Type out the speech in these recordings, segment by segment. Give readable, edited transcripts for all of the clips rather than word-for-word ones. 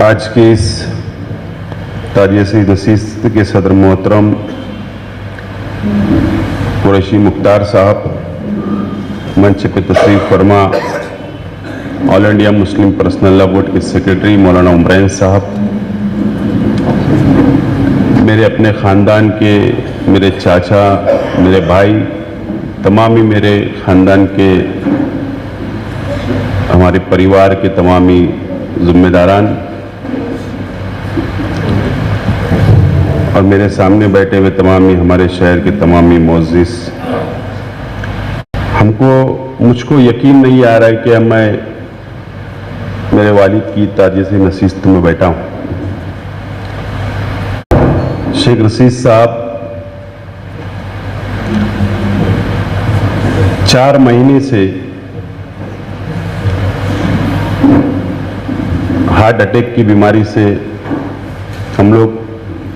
आज की इस ताज़िए नशीस्त के सदर मोहतरम कुरैशी मुख्तार साहब, मंच पे तशरीफ़ फरमा all India Muslim personal law board के सेक्रेटरी मौलाना उमरैन साहब, मेरे अपने ख़ानदान के मेरे चाचा, मेरे भाई, तमामी मेरे ख़ानदान के, हमारे परिवार के तमामी ज़िम्मेदारान और मेरे सामने बैठे हुए तमामी हमारे शहर के तमामी मोअज़्ज़िज़, मुझको यकीन नहीं आ रहा है कि मैं मेरे वालिद की ताज़िए नशीस्त में बैठा हूँ। शेख रशीद साहब 4 महीने से हार्ट अटैक की बीमारी से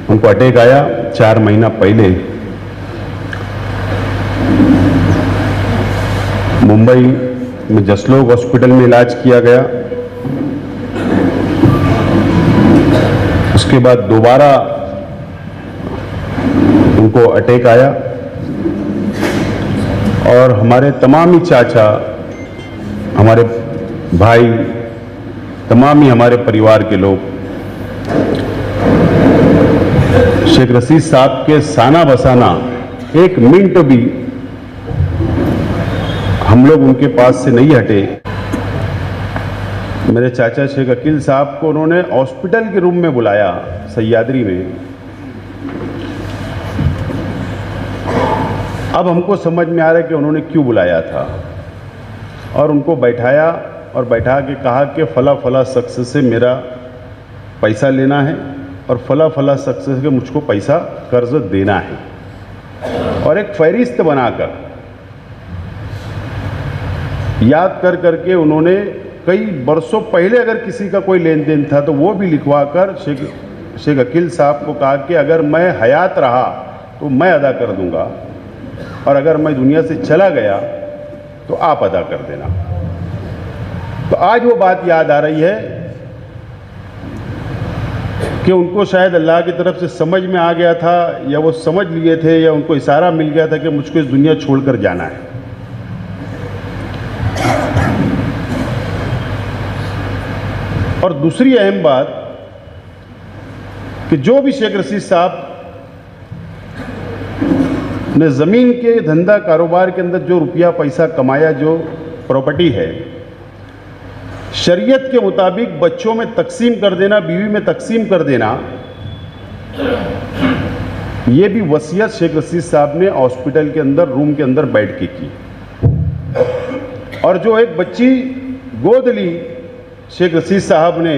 उनको अटैक आया 4 महीना पहले। मुंबई में जसलोक हॉस्पिटल में इलाज किया गया। उसके बाद दोबारा उनको अटैक आया और हमारे तमामी चाचा, हमारे भाई, तमामी हमारे परिवार के लोग शेख रशीद साहब के साना बसाना एक मिनट भी हम लोग उनके पास से नहीं हटे। मेरे चाचा शेख अकील साहब को उन्होंने हॉस्पिटल के रूम में बुलाया सह्याद्री में। अब हमको समझ में आ रहा है कि उन्होंने क्यों बुलाया था, और उनको बैठाया और बैठा के कहा कि फला फला शख्स से मेरा पैसा लेना है और फला फला शख्स से मुझको पैसा कर्ज देना है, और एक फहरिस्त बनाकर याद कर करके उन्होंने कई बरसों पहले अगर किसी का कोई लेन देन था तो वो भी लिखवा कर शेख अकील साहब को कहा कि अगर मैं हयात रहा तो मैं अदा कर दूंगा, और अगर मैं दुनिया से चला गया तो आप अदा कर देना। तो आज वो बात याद आ रही है कि उनको शायद अल्लाह की तरफ से समझ में आ गया था, या वो समझ लिए थे, या उनको इशारा मिल गया था कि मुझको इस दुनिया छोड़कर जाना है। और दूसरी अहम बात कि जो भी शेख रशीद साहब ने ज़मीन के धंधा कारोबार के अंदर जो रुपया पैसा कमाया, जो प्रॉपर्टी है, शरीयत के मुताबिक बच्चों में तकसीम कर देना, बीवी में तकसीम कर देना, ये भी वसीयत शेख रशीद साहब ने हॉस्पिटल के अंदर रूम के अंदर बैठ के की। और जो एक बच्ची गोद ली शेख रशीद साहब ने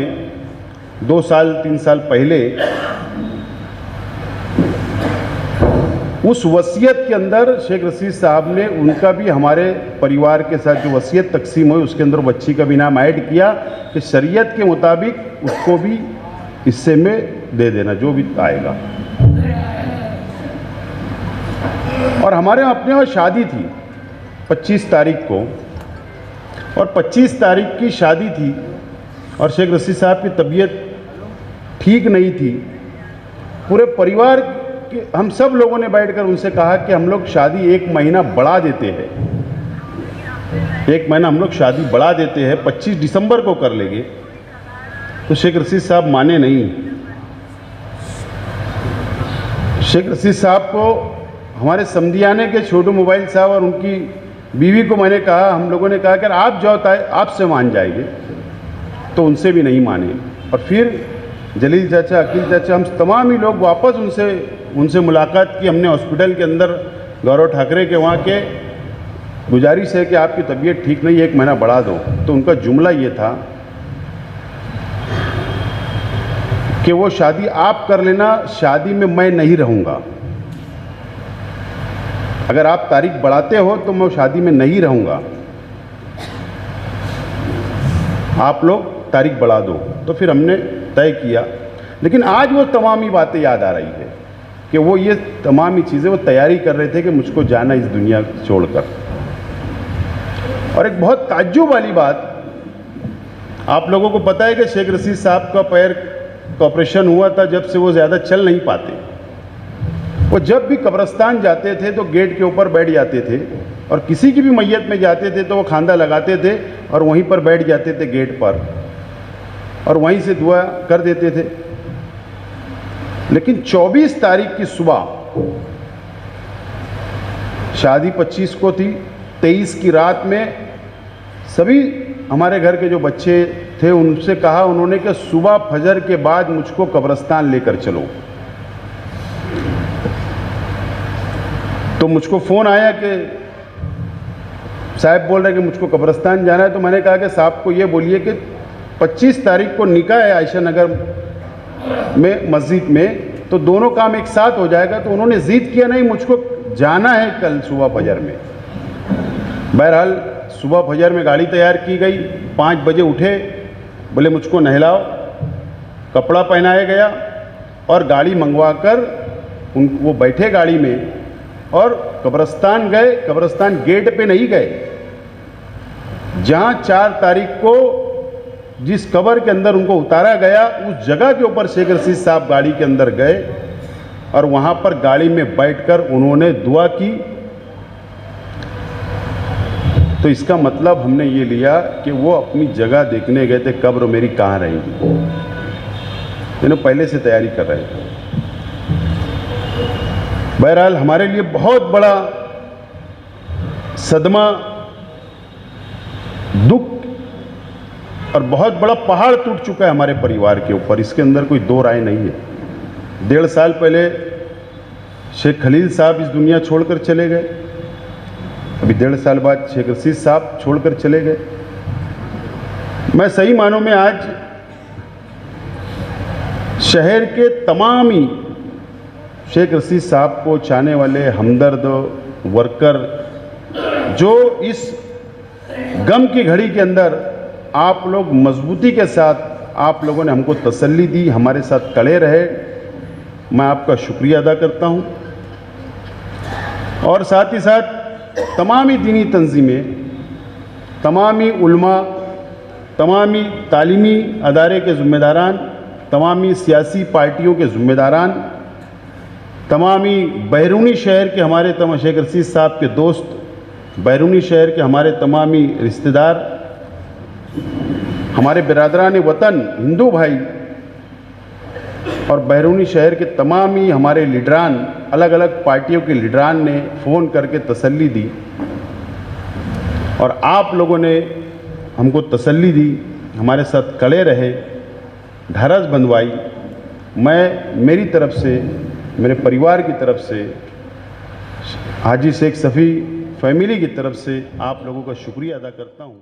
2 साल 3 साल पहले, उस वसीयत के अंदर शेख रशीद साहब ने उनका भी हमारे परिवार के साथ जो वसीयत तकसीम हुई उसके अंदर बच्ची का भी नाम ऐड किया कि शरीयत के मुताबिक उसको भी हिस्से में दे देना जो भी आएगा। और हमारे अपने वहाँ शादी थी 25 तारीख को, और 25 तारीख की शादी थी और शेख रशीद साहब की तबीयत ठीक नहीं थी। पूरे परिवार हम सब लोगों ने बैठकर उनसे कहा कि हम लोग शादी 1 महीना बढ़ा देते हैं, 1 महीना हम लोग शादी बढ़ा देते हैं, 25 दिसंबर को कर लेंगे। तो शेख रशीद साहब माने नहीं। शेख रशीद साहब को हमारे समधियाने के छोटू मोबाइल साहब और उनकी बीवी को मैंने कहा, हम लोगों ने कहा कि आप जाओ ताए आपसे मान जाएंगे, तो उनसे भी नहीं माने। और फिर जलील चाचा, अकील चाचा, हम तमाम ही लोग वापस उनसे मुलाकात की। हमने हॉस्पिटल के अंदर गौरव ठाकरे के वहाँ के गुजारिश है कि आपकी तबीयत ठीक नहीं है, 1 महीना बढ़ा दो। तो उनका जुमला ये था कि वो शादी आप कर लेना, शादी में मैं नहीं रहूँगा। अगर आप तारीख बढ़ाते हो तो मैं शादी में नहीं रहूँगा, आप लोग तारीख बढ़ा दो। तो फिर हमने तय किया। लेकिन आज वो तमाम ही बातें याद आ रही है कि वो ये तमाम ही चीज़ें वो तैयारी कर रहे थे कि मुझको जाना इस दुनिया छोड़कर। और एक बहुत ताज्जुब वाली बात, आप लोगों को पता है कि शेख रशीद साहब का पैर का ऑपरेशन हुआ था, जब से वो ज़्यादा चल नहीं पाते। वो जब भी कब्रिस्तान जाते थे तो गेट के ऊपर बैठ जाते थे, और किसी की भी मैयत में जाते थे तो वो खांदा लगाते थे और वहीं पर बैठ जाते थे गेट पर, और वहीं से दुआ कर देते थे। लेकिन 24 तारीख की सुबह, शादी 25 को थी, 23 की रात में सभी हमारे घर के जो बच्चे थे उनसे कहा उन्होंने कि सुबह फजर के बाद मुझको कब्रिस्तान लेकर चलो। तो मुझको फ़ोन आया कि साहब बोल रहे हैं कि मुझको कब्रिस्तान जाना है। तो मैंने कहा कि साहब को ये बोलिए कि 25 तारीख को निकाह है आयशा नगर में मस्जिद में, तो दोनों काम एक साथ हो जाएगा। तो उन्होंने ज़िद किया, नहीं मुझको जाना है कल सुबह फजर में। बहरहाल सुबह फजर में गाड़ी तैयार की गई, 5 बजे उठे, बोले मुझको नहलाओ, कपड़ा पहनाया गया और गाड़ी मंगवा कर वो बैठे गाड़ी में और कब्रिस्तान गए। कब्रिस्तान गेट पे नहीं गए, जहाँ 4 तारीख को जिस कब्र के अंदर उनको उतारा गया उस जगह के ऊपर शेख रशीद साहब गाड़ी के अंदर गए और वहाँ पर गाड़ी में बैठकर उन्होंने दुआ की। तो इसका मतलब हमने ये लिया कि वो अपनी जगह देखने गए थे, कब्र मेरी कहाँ रहेगी, इन्हें पहले से तैयारी कर रहे थे। बहरहाल हमारे लिए बहुत बड़ा सदमा, दुख और बहुत बड़ा पहाड़ टूट चुका है हमारे परिवार के ऊपर, इसके अंदर कोई दो राय नहीं है। 1.5 साल पहले शेख खलील साहब इस दुनिया छोड़कर चले गए, अभी 1.5 साल बाद शेख रशीद साहब छोड़कर चले गए। मैं सही मानों में आज शहर के तमाम ही शेख रशीद साहब को चाहने वाले हमदर्द वर्कर, जो इस गम की घड़ी के अंदर आप लोग मजबूती के साथ आप लोगों ने हमको तसल्ली दी, हमारे साथ खड़े रहे, मैं आपका शुक्रिया अदा करता हूं। और साथ ही साथ तमामी दीनी तंजीमें, तमामी उल्मा, तमामी तालीमी अदारे के ज़िम्मेदारान, तमामी सियासी पार्टियों के ज़िम्मेदारान, तमामी बैरूनी शहर के हमारे शेख रशीद साहब के दोस्त, बैरूनी शहर के हमारे तमामी रिश्तेदार, हमारे बिरादरान वतन हिंदू भाई और बैरूनी शहर के तमाम ही हमारे लीडरान, अलग अलग पार्टियों के लीडरान ने फ़ोन करके तसल्ली दी और आप लोगों ने हमको तसल्ली दी, हमारे साथ खड़े रहे, ढारस बंधवाई। मैं मेरी तरफ से, मेरे परिवार की तरफ से, हाजी शेख सफ़ी फैमिली की तरफ से आप लोगों का शुक्रिया अदा करता हूँ।